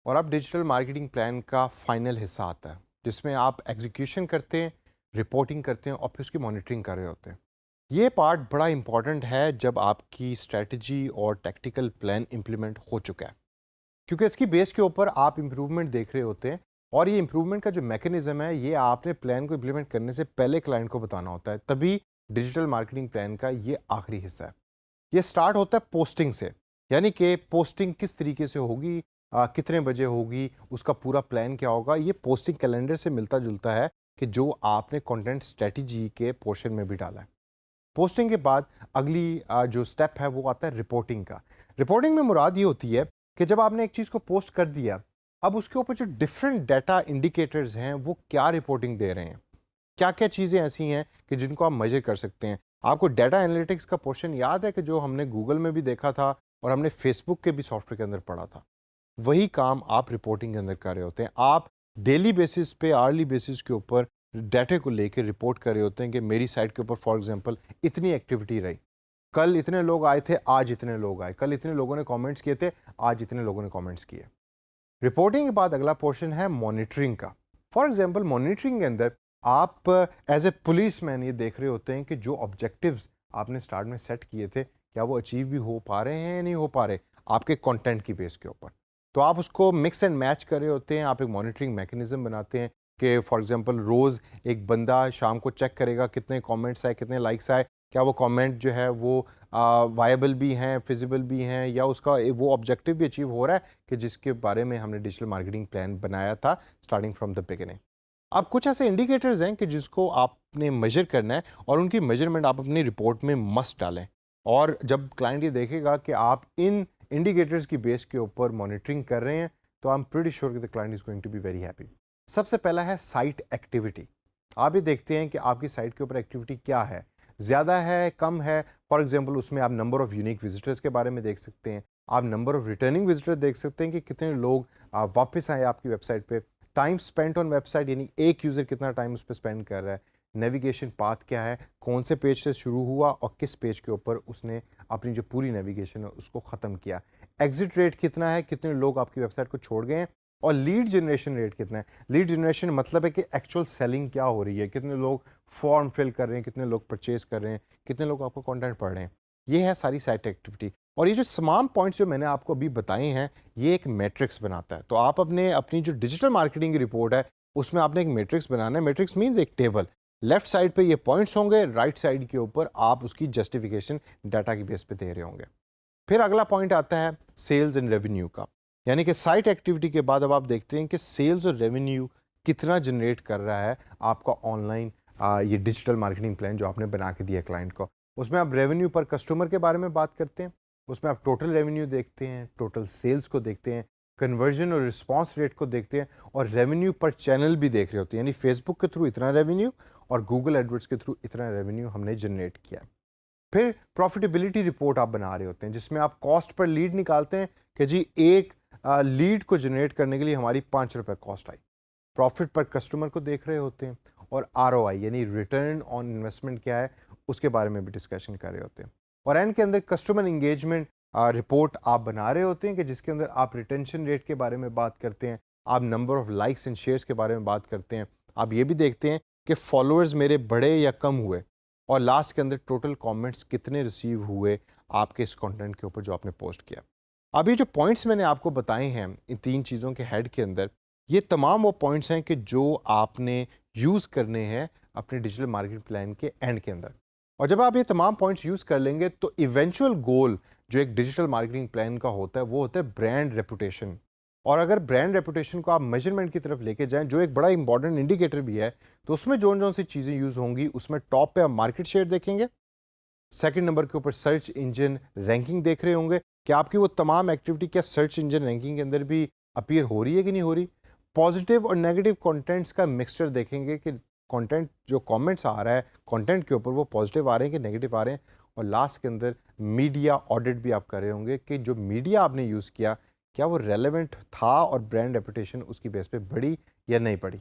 اور اب digital marketing plan کا فائنل حصہ آتا ہے جس میں آپ ایگزیکیوشن کرتے ہیں، رپورٹنگ کرتے ہیں اور پھر اس کی مانیٹرنگ کر رہے ہوتے ہیں۔ یہ پارٹ بڑا امپورٹنٹ ہے جب آپ کی اسٹریٹجی اور ٹیکٹیکل پلان امپلیمنٹ ہو چکا ہے، کیونکہ اس کی بیس کے اوپر آپ امپروومنٹ دیکھ رہے ہوتے ہیں، اور یہ امپروومنٹ کا جو میکینزم ہے یہ آپ نے پلان کو امپلیمنٹ کرنے سے پہلے کلائنٹ کو بتانا ہوتا ہے، تبھی ڈیجیٹل مارکیٹنگ پلان کا یہ آخری حصہ ہے۔ یہ سٹارٹ ہوتا ہے پوسٹنگ سے، یعنی کہ پوسٹنگ کس طریقے سے ہوگی، کتنے بجے ہوگی، اس کا پورا پلان کیا ہوگا۔ یہ پوسٹنگ کیلنڈر سے ملتا جلتا ہے کہ جو آپ نے کنٹینٹ اسٹریٹجی کے پورشن میں بھی ڈالا ہے۔ پوسٹنگ کے بعد اگلی جو سٹیپ ہے وہ آتا ہے رپورٹنگ کا۔ رپورٹنگ میں مراد یہ ہوتی ہے کہ جب آپ نے ایک چیز کو پوسٹ کر دیا، اب اس کے اوپر جو ڈفرینٹ ڈیٹا انڈیکیٹرز ہیں وہ کیا رپورٹنگ دے رہے ہیں، کیا کیا چیزیں ایسی ہیں کہ جن کو آپ میجر کر سکتے ہیں۔ آپ کو ڈیٹا انالیٹکس کا پورشن یاد ہے کہ جو ہم نے گوگل میں بھی دیکھا تھا اور ہم نے فیس بک کے بھی سافٹ ویئر کے اندر پڑھا تھا، وہی کام آپ رپورٹنگ کے اندر کر رہے ہوتے ہیں۔ آپ ڈیلی بیسس پہ، آرلی بیسس کے اوپر ڈیٹے کو لے کے رپورٹ کر رہے ہوتے ہیں کہ میری سائٹ کے اوپر فار ایگزامپل اتنی ایکٹیویٹی رہی، کل اتنے لوگ آئے تھے، آج اتنے لوگ آئے، کل اتنے لوگوں نے کامنٹس کیے تھے، آج اتنے لوگوں نے کامنٹس کیے۔ رپورٹنگ کے بعد اگلا پورشن ہے مانیٹرنگ کا۔ فار ایگزامپل مانیٹرنگ کے اندر آپ ایز اے پولیس مین یہ دیکھ رہے ہوتے ہیں کہ جو آبجیکٹیوز آپ نے سٹارٹ میں سیٹ کیے تھے کیا وہ اچیو بھی ہو پا رہے ہیں یا نہیں ہو پا رہے آپ کے کنٹینٹ کی بیس کے اوپر۔ تو آپ اس کو مکس اینڈ میچ کر رہے ہوتے ہیں، آپ ایک مانیٹرنگ میکینزم بناتے ہیں کہ فار ایگزامپل روز ایک بندہ شام کو چیک کرے گا کتنے کامنٹس آئے، کتنے لائکس آئے، کیا وہ کامنٹ جو ہے وہ وائبل بھی ہیں، فیزیبل بھی ہیں، یا اس کا وہ آبجیکٹیو بھی اچیو ہو رہا ہے کہ جس کے بارے میں ہم نے ڈیجیٹل مارکیٹنگ پلان بنایا تھا اسٹارٹنگ فرام دا بگننگ۔ اب کچھ ایسے انڈیکیٹرز ہیں کہ جس کو آپ نے میجر کرنا ہے اور ان کی میجرمنٹ آپ اپنی رپورٹ میں مسٹ ڈالیں، اور جب کلائنٹ یہ دیکھے گا کہ آپ ان انڈیکیٹرز کی بیس کے اوپر مانیٹرنگ کر رہے ہیں تو آئی ایم پریٹی شیور کہ the client is going to be very happy. سب سے پہلا ہے سائٹ ایکٹیویٹی۔ آپ یہ دیکھتے ہیں کہ آپ کی سائٹ کے اوپر ایکٹیویٹی کیا ہے، زیادہ ہے، کم ہے۔ فار ایگزامپل اس میں آپ نمبر آف یونیک وزٹرز کے بارے میں دیکھ سکتے ہیں، آپ نمبر آف ریٹرننگ وزٹر دیکھ سکتے ہیں کہ کتنے لوگ واپس آئے آپ کی ویب سائٹ پہ، time spend on website یعنی ایک یوزر کتنا ٹائم اس پہ اسپینڈ کر رہا ہے، نیویگیشن پاتھ کیا ہے، کون سے پیج سے شروع ہوا اور کس پیج کے اوپر اس نے اپنی جو پوری نیویگیشن ہے اس کو ختم کیا، ایگزٹ ریٹ کتنا ہے، کتنے لوگ آپ کی ویب سائٹ کو چھوڑ گئے ہیں، اور لیڈ جنریشن ریٹ کتنا ہے۔ لیڈ جنریشن مطلب ہے کہ ایکچوئل سیلنگ کیا ہو رہی ہے، کتنے لوگ فارم فل کر رہے ہیں، کتنے لوگ پرچیز کر رہے ہیں، کتنے لوگ آپ کو کانٹینٹ پڑھ رہے ہیں۔ یہ ہے ساری سائٹ ایکٹیویٹی، اور یہ جو تمام پوائنٹس جو میں نے آپ کو ابھی بتائے ہیں یہ ایک میٹرکس بناتا ہے۔ تو آپ اپنی جو ڈیجیٹل مارکیٹنگ کی رپورٹ ہے اس میں آپ نے ایک میٹرکس بنانا ہے۔ میٹرکس مینز ایک ٹیبل، لیفٹ سائڈ پہ یہ پوائنٹس ہوں گے، رائٹ سائڈ کے اوپر آپ اس کی جسٹیفیکیشن ڈیٹا کی بیس پہ دے رہے ہوں گے۔ پھر اگلا پوائنٹ آتا ہے سیلز اینڈ ریونیو کا، یعنی کہ سائٹ ایکٹیویٹی کے بعد اب آپ دیکھتے ہیں کہ سیلز اور ریونیو کتنا جنریٹ کر رہا ہے آپ کا آن لائن یہ ڈیجیٹل مارکیٹنگ پلان جو آپ نے بنا کے دیا کلائنٹ کو۔ اس میں آپ ریونیو پر کسٹمر کے بارے میں بات کرتے ہیں، اس میں آپ ٹوٹل ریونیو دیکھتے ہیں، ٹوٹل سیلز کو دیکھتے ہیں، کنورژن اور رسپانس ریٹ کو دیکھتے ہیں، اور ریونیو پر چینل بھی دیکھ رہے ہوتے ہیں، یعنی فیس بک کے تھرو اتنا ریونیو اور گوگل ایڈورڈز کے تھرو اتنا ریونیو ہم نے جنریٹ کیا۔ پھر پروفیٹیبلٹی رپورٹ آپ بنا رہے ہوتے ہیں جس میں آپ کاسٹ پر لیڈ نکالتے ہیں کہ جی ایک لیڈ کو جنریٹ کرنے کے لیے ہماری 5 روپے کاسٹ آئی، پروفٹ پر کسٹمر کو دیکھ رہے ہوتے ہیں، اور آر او آئی یعنی ریٹرن آن انویسٹمنٹ کیا ہے اس کے بارے میں بھی ڈسکشن کر رہے ہوتے ہیں، اور اینڈ کے اندر کسٹمر انگیجمنٹ رپورٹ آپ بنا رہے ہوتے ہیں کہ جس کے اندر آپ ریٹینشن ریٹ کے بارے میں بات کرتے ہیں، آپ number of likes and shares کے بارے میں بات کرتے ہیں، آپ یہ بھی دیکھتے ہیں کہ فالوورز میرے بڑھے یا کم ہوئے، اور لاسٹ کے اندر ٹوٹل کامنٹس کتنے ریسیو ہوئے آپ کے اس کنٹینٹ کے اوپر جو آپ نے پوسٹ کیا۔ اب یہ جو پوائنٹس میں نے آپ کو بتائے ہیں ان 3 چیزوں کے ہیڈ کے اندر، یہ تمام وہ پوائنٹس ہیں کہ جو آپ نے یوز کرنے ہیں اپنے ڈیجیٹل مارکیٹ پلان کے اینڈ کے اندر، اور جب آپ یہ تمام پوائنٹس یوز کر لیں گے تو ایونچوئل گول جو ایک ڈیجیٹل مارکیٹنگ پلان کا ہوتا ہے وہ ہوتا ہے برانڈ ریپوٹیشن۔ اور اگر برانڈ ریپوٹیشن کو آپ میجرمنٹ کی طرف لے کے جائیں جو ایک بڑا امپورٹنٹ انڈیکیٹر بھی ہے، تو اس میں جون سی چیزیں یوز ہوں گی، اس میں ٹاپ پہ آپ مارکیٹ شیئر دیکھیں گے، سیکنڈ نمبر کے اوپر سرچ انجن رینکنگ دیکھ رہے ہوں گے کہ آپ کی وہ تمام ایکٹیویٹی کیا سرچ انجن رینکنگ کے اندر بھی اپیئر ہو رہی ہے کہ نہیں ہو رہی، پازیٹیو اور نیگیٹو کنٹینٹس کا مکسچر دیکھیں گے کہ کنٹینٹ جو کامنٹس آ رہا ہے کنٹینٹ کے اوپر وہ پازیٹیو آ رہے ہیں کہ نیگیٹو آ رہے ہیں، اور لاسٹ کے اندر میڈیا آڈٹ بھی آپ کر رہے ہوں گے کہ جو میڈیا آپ نے یوز کیا کیا وہ ریلیونٹ تھا اور برانڈ ریپوٹیشن اس کی بیس پہ بڑھی یا نہیں بڑھی،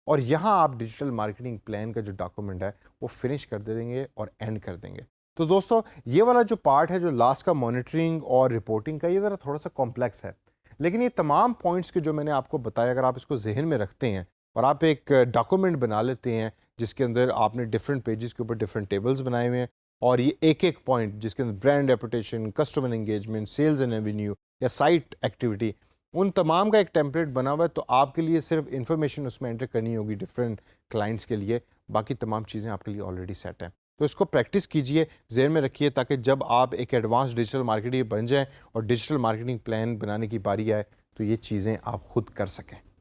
اور یہاں آپ ڈیجیٹل مارکیٹنگ پلان کا جو ڈاکومنٹ ہے وہ فنش کر دیں گے اور اینڈ کر دیں گے۔ تو دوستو یہ والا جو پارٹ ہے جو لاسٹ کا مانیٹرنگ اور رپورٹنگ کا، یہ ذرا تھوڑا سا کمپلیکس ہے، لیکن یہ تمام پوائنٹس کے جو میں نے آپ کو بتایا، اگر آپ اس کو ذہن میں رکھتے ہیں اور آپ ایک ڈاکومنٹ بنا لیتے ہیں جس کے اندر آپ نے ڈفرینٹ پیجز کے اوپر ڈفرینٹ ٹیبلز بنائے ہوئے ہیں، اور یہ ایک ایک پوائنٹ جس کے اندر brand reputation, customer engagement, sales and revenue یا سائٹ ایکٹیویٹی، ان تمام کا ایک ٹیمپلیٹ بنا ہوا ہے، تو آپ کے لیے صرف انفارمیشن اس میں انٹر کرنی ہوگی ڈفرینٹ کلائنٹس کے لیے، باقی تمام چیزیں آپ کے لیے آلریڈی سیٹ ہیں۔ تو اس کو پریکٹس کیجئے، ذہن میں رکھیے، تاکہ جب آپ ایک ایڈوانس ڈیجیٹل مارکیٹنگ بن جائیں اور ڈیجیٹل مارکیٹنگ پلان بنانے کی باری آئے تو یہ چیزیں آپ خود کر سکیں۔